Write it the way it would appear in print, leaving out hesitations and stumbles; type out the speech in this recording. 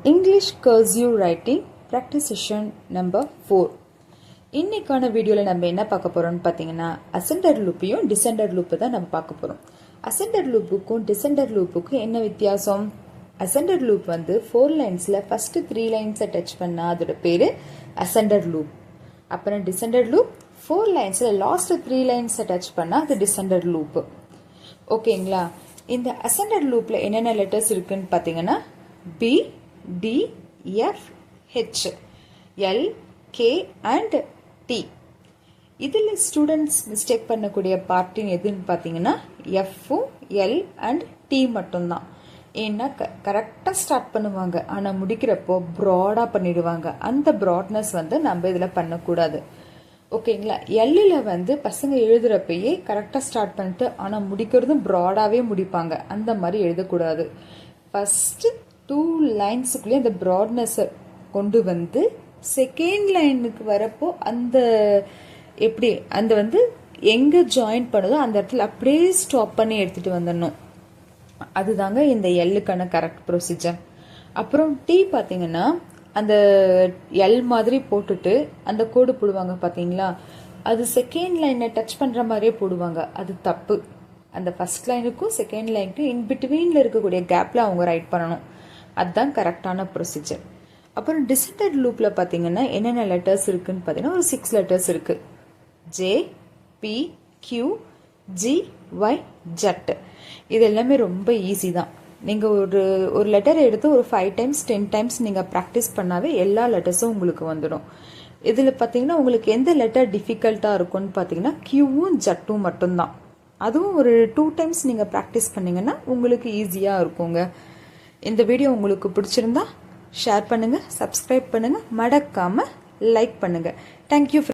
English cursive writing practice session number 4. இன்னைக்கான வீடியோவில் நம்ம என்ன பார்க்க போகிறோம்னு பார்த்தீங்கன்னா அசெண்டர் லூப்பையும் டிசெண்டர் லூப்பை தான் நம்ம பார்க்க போகிறோம். அசெண்டர் லூப்புக்கும் டிசெண்டர் லூப்புக்கும் என்ன வித்தியாசம்? அசெண்டர் லூப் வந்து 4 லைன்ஸில் ஃபஸ்ட்டு 3 லைன்ஸை டச் பண்ணால் அதோட பேர் அசெண்டர் லூப். அப்புறம் டிசெண்டர் லூப் 4 லைன்ஸில் லாஸ்ட் 3 லைன்ஸை டச் பண்ணால் அது டிசெண்டர் லூப்பு. ஓகேங்களா? இந்த அசெண்டர் லூப்பில் என்னென்ன லெட்டர்ஸ் இருக்குன்னு பார்த்தீங்கன்னா b, d, f, h, l, k and t. இதில் ஸ்டூடெண்ட்ஸ் மிஸ்டேக் பண்ணக்கூடிய பார்ட்டின் எதுன்னு பார்த்தீங்கன்னா எஃப்பும் எல் அண்ட் டி மட்டும்தான். ஏன்னா கரெக்டாக ஸ்டார்ட் பண்ணுவாங்க, ஆனால் முடிக்கிறப்போ ப்ராடாக பண்ணிடுவாங்க. அந்த ப்ராட்னஸ் வந்து நம்ம இதில் பண்ணக்கூடாது. ஓகேங்களா? எல்லில் வந்து பசங்க எழுதுகிறப்பயே கரெக்டாக ஸ்டார்ட் பண்ணிட்டு ஆனால் முடிக்கிறதும் ப்ராடாகவே முடிப்பாங்க. அந்த மாதிரி எழுதக்கூடாது. ஃபஸ்ட்டு 2 லைன்ஸுக்குள்ளேயே அந்த ப்ராட்னஸை கொண்டு வந்து செகண்ட் லைனுக்கு வரப்போ அந்த எப்படி அந்த வந்து எங்கே ஜாயின் பண்ணுதோ அந்த இடத்துல அப்படியே ஸ்டாப் பண்ணி எடுத்துகிட்டு வந்துடணும். அதுதாங்க இந்த எல்லுக்கான கரெக்ட் ப்ரொசீஜர். அப்புறம் டி பார்த்தீங்கன்னா அந்த எல் மாதிரி போட்டுட்டு அந்த கோடு போடுவாங்க பார்த்தீங்களா, அது செகண்ட் லைனை டச் பண்ணுற மாதிரியே போடுவாங்க. அது தப்பு. அந்த ஃபர்ஸ்ட் லைனுக்கும் செகண்ட் லைனுக்கும் இன்பிட்வீனில் இருக்கக்கூடிய கேப்பில் அவங்க ரைட் பண்ணணும். அதுதான் கரெக்டான ப்ரொசீஜர். அப்புறம் டிசெண்டர் லூப்பில் பார்த்தீங்கன்னா என்னென்ன லெட்டர்ஸ் இருக்குன்னு பார்த்தீங்கன்னா ஒரு 6 லெட்டர்ஸ் இருக்குது. J, p, q, g, y, z. இது எல்லாமே ரொம்ப ஈஸி தான். நீங்கள் ஒரு லெட்டரை எடுத்து ஒரு 5 டைம்ஸ் 10 டைம்ஸ் நீங்கள் ப்ராக்டிஸ் பண்ணாவே எல்லா லெட்டர்ஸும் உங்களுக்கு வந்துடும். இதில் பார்த்தீங்கன்னா உங்களுக்கு எந்த லெட்டர் டிஃபிகல்ட்டாக இருக்கும்னு பார்த்தீங்கன்னா கியூவும் ஜட்டும் மட்டும்தான். அதுவும் ஒரு 2 டைம்ஸ் நீங்கள் ப்ராக்டிஸ் பண்ணிங்கன்னா உங்களுக்கு ஈஸியாக இருக்குங்க. இந்த வீடியோ உங்களுக்கு பிடிச்சிருந்தா ஷேர் பண்ணுங்கள், சப்ஸ்கிரைப் பண்ணுங்கள், மறக்காமல் லைக் பண்ணுங்கள். தேங்க்யூ.